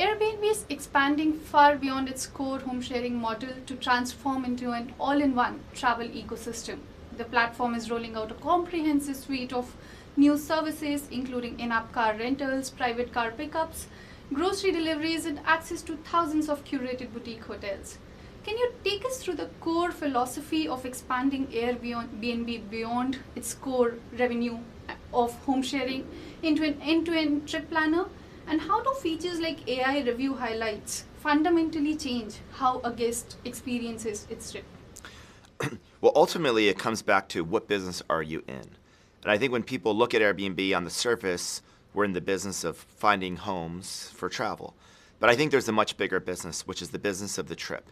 Airbnb is expanding far beyond its core home sharing model to transform into an all-in-one travel ecosystem. The platform is rolling out a comprehensive suite of new services, including in-app car rentals, private car pickups, grocery deliveries, and access to thousands of curated boutique hotels. Can you take us through the core philosophy of expanding Airbnb beyond its core revenue of home sharing into an end-to-end trip planner? And how do features like AI review highlights fundamentally change how a guest experiences its trip? Well, ultimately, it comes back to what business are you in? And I think when people look at Airbnb on the surface, we're in the business of finding homes for travel. But I think there's a much bigger business, which is the business of the trip.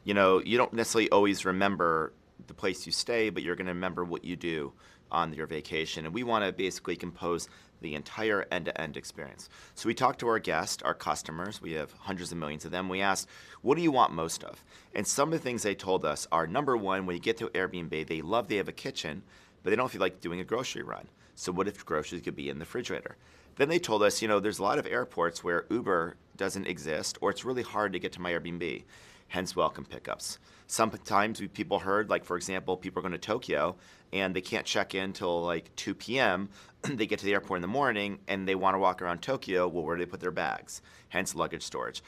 You know, you don't necessarily always remember the place you stay, but you're going to remember what you do on your vacation. And we want to basically compose the entire end-to-end experience. So we talked to our guests, our customers. We have hundreds of millions of them. We asked, what do you want most of? And some of the things they told us are, number one, when you get to Airbnb, they have a kitchen, but they don't feel like doing a grocery run. So what if groceries could be in the refrigerator? Then they told us, you know, there's a lot of airports where Uber doesn't exist, or it's really hard to get to my Airbnb, hence welcome pickups. Sometimes people heard, like, for example, people are going to Tokyo and they can't check in till like 2 p.m. They get to the airport in the morning and they want to walk around Tokyo. Well, where do they put their bags? Hence luggage storage.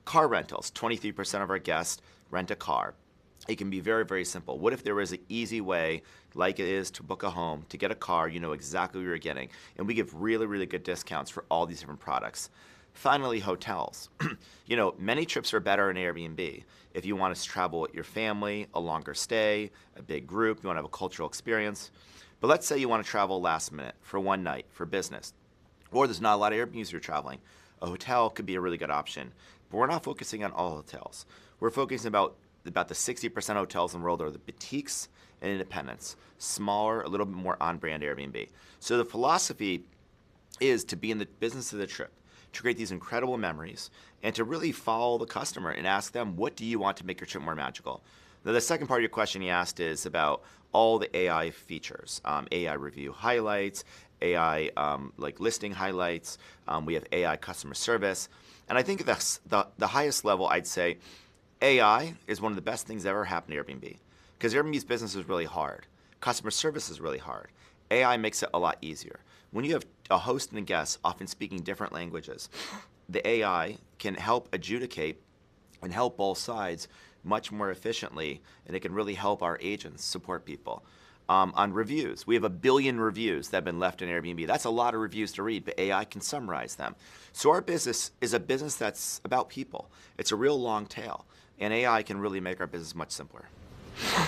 Car rentals, 23% of our guests rent a car. It can be very, very simple. What if there was an easy way, like it is to book a home, to get a car, you know exactly what you're getting. And we give really, really good discounts for all these different products. Finally, hotels. You know, many trips are better in Airbnb. If you want to travel with your family, a longer stay, a big group, you want to have a cultural experience. But let's say you want to travel last minute for one night for business, or there's not a lot of Airbnbs you're traveling. A hotel could be a really good option. But we're not focusing on all hotels. We're focusing about the 60% of hotels in the world are the boutiques and independents, smaller, a little bit more on-brand Airbnb. So the philosophy is to be in the business of the trip, to create these incredible memories, and to really follow the customer and ask them, what do you want to make your trip more magical? Now, the second part of your question you asked is about all the AI features, AI review highlights, AI like listing highlights, we have AI customer service. And I think that's the highest level, I'd say, AI is one of the best things that ever happened to Airbnb. Because Airbnb's business is really hard. Customer service is really hard. AI makes it a lot easier. When you have a host and a guest often speaking different languages, the AI can help adjudicate and help both sides much more efficiently, and it can really help our agents support people. On reviews, we have 1 billion reviews that have been left in Airbnb. That's a lot of reviews to read, but AI can summarize them. So our business is a business that's about people. It's a real long tail, and AI can really make our business much simpler.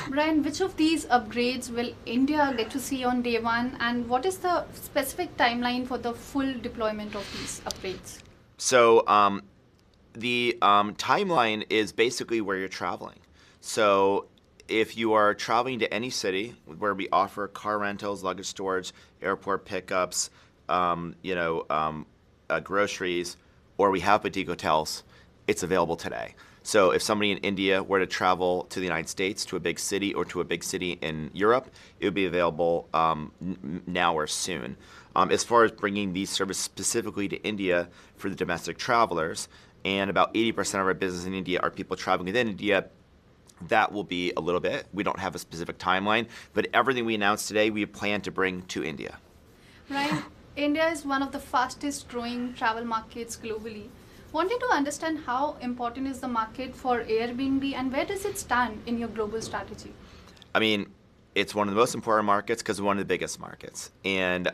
Brian, which of these upgrades will India get to see on day one, and what is the specific timeline for the full deployment of these upgrades? So the timeline is basically where you're traveling. So if you are traveling to any city where we offer car rentals, luggage storage, airport pickups, groceries, or we have boutique hotels, it's available today. So if somebody in India were to travel to the United States, to a big city, or to a big city in Europe, it would be available now or soon. As far as bringing these services specifically to India for the domestic travelers, and about 80% of our business in India are people traveling within India, that will be a little bit. We don't have a specific timeline, but everything we announced today, we plan to bring to India. Right. India is one of the fastest growing travel markets globally. Wanted to understand how important is the market for Airbnb and where does it stand in your global strategy? I mean, it's one of the most important markets because it's one of the biggest markets. And,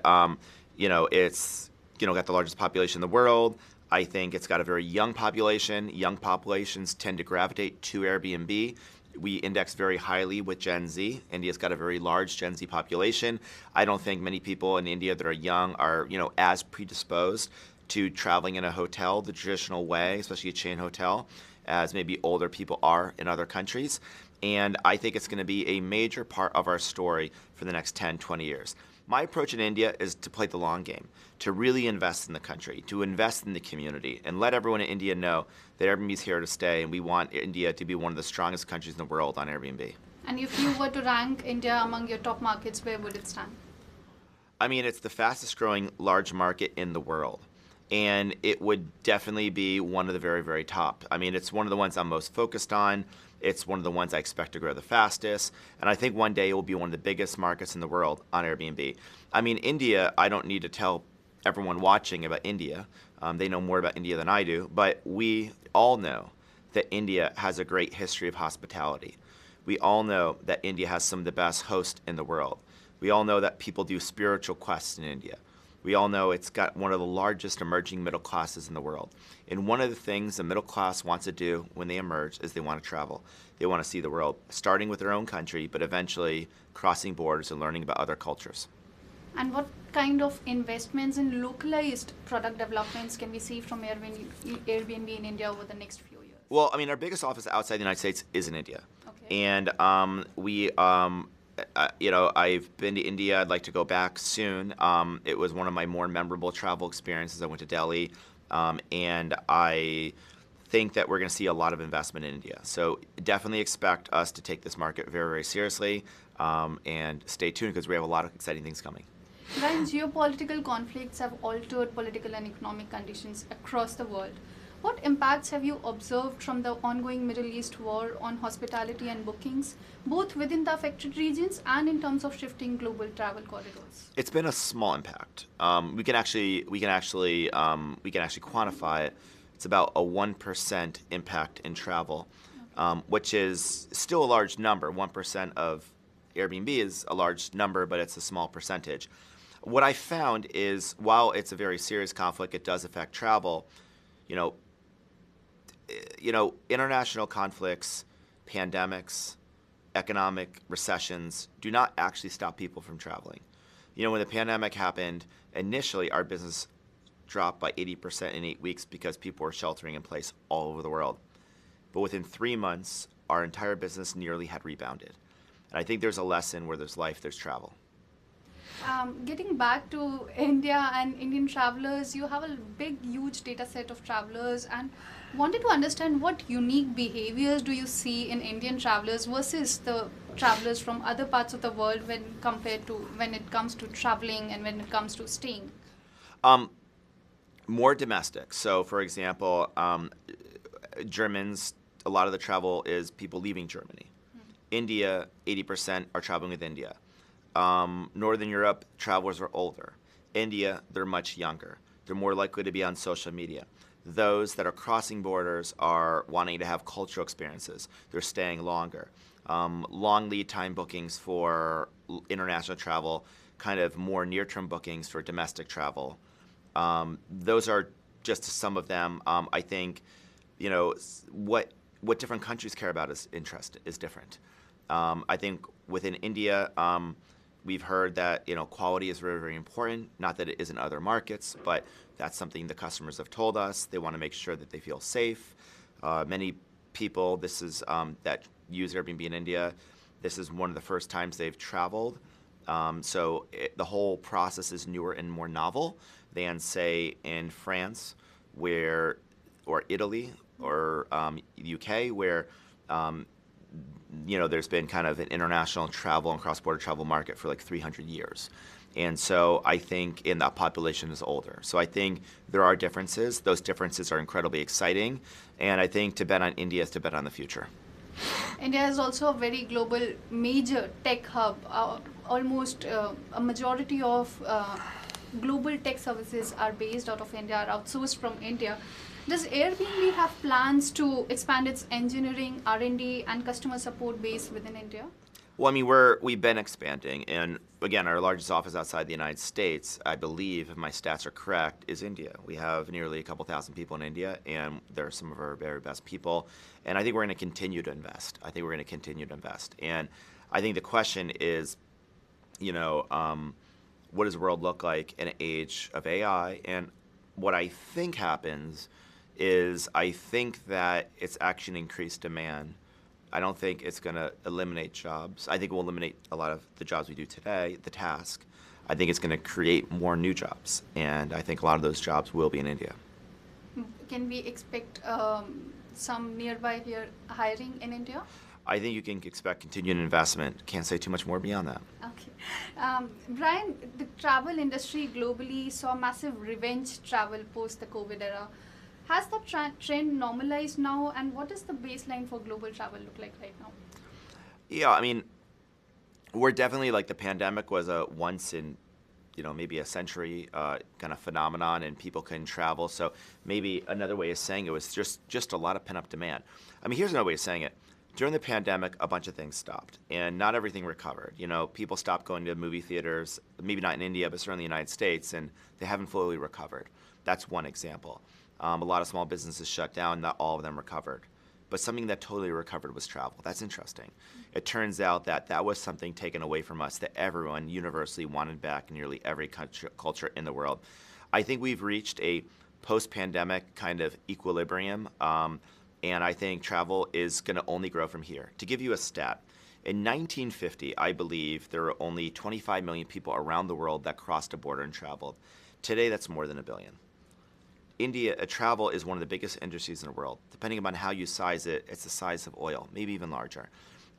it's, got the largest population in the world. I think it's got a very young population. Young populations tend to gravitate to Airbnb. We index very highly with Gen Z. India's got a very large Gen Z population. I don't think many people in India that are young are, as predisposed to traveling in a hotel the traditional way, especially a chain hotel, as maybe older people are in other countries. And I think it's going to be a major part of our story for the next 10, 20 years. My approach in India is to play the long game, to really invest in the country, to invest in the community, and let everyone in India know that Airbnb is here to stay, and we want India to be one of the strongest countries in the world on Airbnb. And if you were to rank India among your top markets, where would it stand? I mean, it's the fastest growing large market in the world. and it would definitely be one of the very, very top. I mean, it's one of the ones I'm most focused on. It's one of the ones I expect to grow the fastest, and I think one day it will be one of the biggest markets in the world on Airbnb. I mean, India, I don't need to tell everyone watching about India. They know more about India than I do, but we all know that India has a great history of hospitality. We all know that India has some of the best hosts in the world. We all know that people do spiritual quests in India. We all know it's got one of the largest emerging middle classes in the world. And one of the things the middle class wants to do when they emerge is they want to travel. They want to see the world, starting with their own country, but eventually crossing borders and learning about other cultures. And what kind of investments in localized product developments can we see from Airbnb in India over the next few years? Well, I mean, our biggest office outside the United States is in India. Okay. And I've been to India. I'd like to go back soon. It was one of my more memorable travel experiences. I went to Delhi, and I think that we're going to see a lot of investment in India. So definitely expect us to take this market very, very seriously, and stay tuned because we have a lot of exciting things coming. Brian, geopolitical conflicts have altered political and economic conditions across the world. What impacts have you observed from the ongoing Middle East war on hospitality and bookings, both within the affected regions and in terms of shifting global travel corridors? It's been a small impact. We can actually quantify it. It's about a 1% impact in travel, which is still a large number. 1% of Airbnb is a large number, but it's a small percentage. What I found is, while it's a very serious conflict, it does affect travel. International conflicts, pandemics, economic recessions do not actually stop people from traveling. When the pandemic happened, initially our business dropped by 80% in 8 weeks because people were sheltering in place all over the world. But within 3 months, our entire business nearly had rebounded. And I think there's a lesson where there's life, there's travel. Getting back to India and Indian travelers, you have a big, huge data set of travelers, and wanted to understand what unique behaviors do you see in Indian travelers versus the travelers from other parts of the world when it comes to traveling and when it comes to staying? More domestic. So, for example, Germans, a lot of the travel is people leaving Germany. India, 80% are traveling with India. Northern Europe, travelers are older. India, they're much younger. They're more likely to be on social media. Those that are crossing borders are wanting to have cultural experiences. They're staying longer. Long lead time bookings for international travel, kind of more near-term bookings for domestic travel. Those are just some of them. I think, what different countries care about is different. I think within India, we've heard that quality is very, very important. Not that it isn't other markets, but that's something the customers have told us. They want to make sure that they feel safe. Many people, that use Airbnb in India, this is one of the first times they've traveled. So the whole process is newer and more novel than, say, in France, or Italy, or UK, where there's been kind of an international travel and cross-border travel market for like 300 years. And so I think that population is older. So I think there are differences. Those differences are incredibly exciting. And I think to bet on India is to bet on the future. India is also a very global major tech hub. Almost a majority of global tech services are based out of India, are outsourced from India. Does Airbnb have plans to expand its engineering, R&D, and customer support base within India? Well, I mean, we've been expanding, and again, our largest office outside the United States, I believe, if my stats are correct, is India. We have nearly a couple thousand people in India, and they're some of our very best people. And I think we're going to continue to invest. And I think the question is, what does the world look like in an age of AI? And what I think happens is, I think that it's actually an increased demand. I don't think it's going to eliminate jobs. I think it will eliminate a lot of the jobs we do today, the task. I think it's going to create more new jobs, and I think a lot of those jobs will be in India. Can we expect some nearby hiring in India? I think you can expect continued investment. Can't say too much more beyond that. Okay. Brian, the travel industry globally saw massive revenge travel post the COVID era. Has the trend normalized now, and what does the baseline for global travel look like right now? Yeah, I mean, we're definitely like the pandemic was a once in, maybe a century kind of phenomenon, and people couldn't travel. So maybe another way of saying it was just a lot of pent up demand. I mean, here's another way of saying it. During the pandemic, a bunch of things stopped, and not everything recovered. People stopped going to movie theaters, maybe not in India, but certainly in the United States, and they haven't fully recovered. That's one example. A lot of small businesses shut down, not all of them recovered. But something that totally recovered was travel. That's interesting. It turns out that that was something taken away from us that everyone universally wanted back in nearly every culture in the world. I think we've reached a post-pandemic kind of equilibrium, and I think travel is going to only grow from here. To give you a stat, in 1950, I believe there were only 25 million people around the world that crossed a border and traveled. Today, that's more than a billion. Travel is one of the biggest industries in the world. Depending upon how you size it, it's the size of oil, maybe even larger.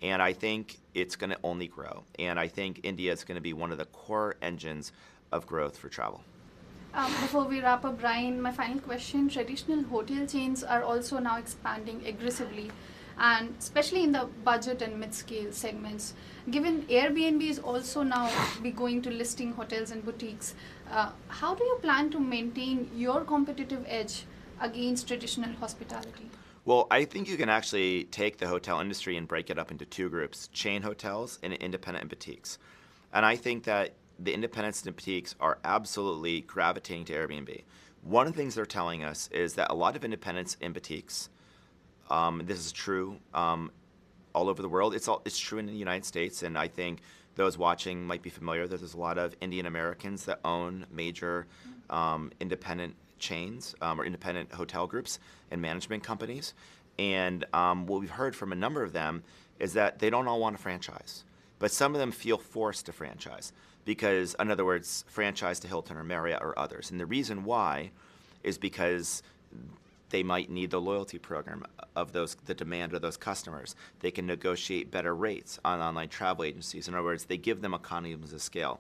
And I think it's going to only grow. And I think India is going to be one of the core engines of growth for travel. Before we wrap up, Brian, my final question. Traditional hotel chains are also now expanding aggressively, and especially in the budget and mid-scale segments. Given Airbnb is also now be going to listing hotels and boutiques, how do you plan to maintain your competitive edge against traditional hospitality? Well, I think you can actually take the hotel industry and break it up into two groups, chain hotels and independent boutiques. And I think that the independents and boutiques are absolutely gravitating to Airbnb. One of the things they're telling us is that a lot of independents and boutiques, this is true all over the world. It's true in the United States, and I think those watching might be familiar that there's a lot of Indian Americans that own major independent chains or independent hotel groups and management companies. And what we've heard from a number of them is that they don't all want a franchise, but some of them feel forced to franchise because, in other words, franchise to Hilton or Marriott or others. And the reason why is because they might need the loyalty program of the demand of those customers. They can negotiate better rates on online travel agencies. In other words, they give them economies of scale.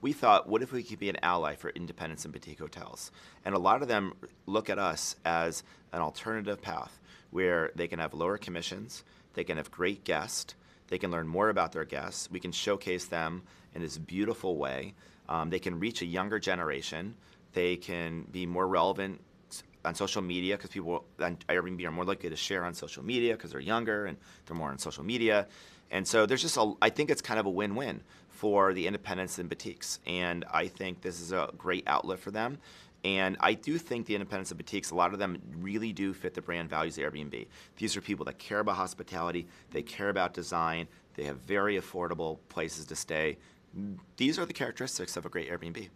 We thought, what if we could be an ally for independents and boutique hotels? And a lot of them look at us as an alternative path where they can have lower commissions, they can have great guests, they can learn more about their guests, we can showcase them in this beautiful way, they can reach a younger generation, they can be more relevant on social media because people on Airbnb are more likely to share on social media because they're younger and they're more on social media. And so I think it's kind of a win-win for the independents and boutiques. And I think this is a great outlet for them. And I do think the independents and boutiques, a lot of them really do fit the brand values of Airbnb. These are people that care about hospitality, they care about design, they have very affordable places to stay. These are the characteristics of a great Airbnb.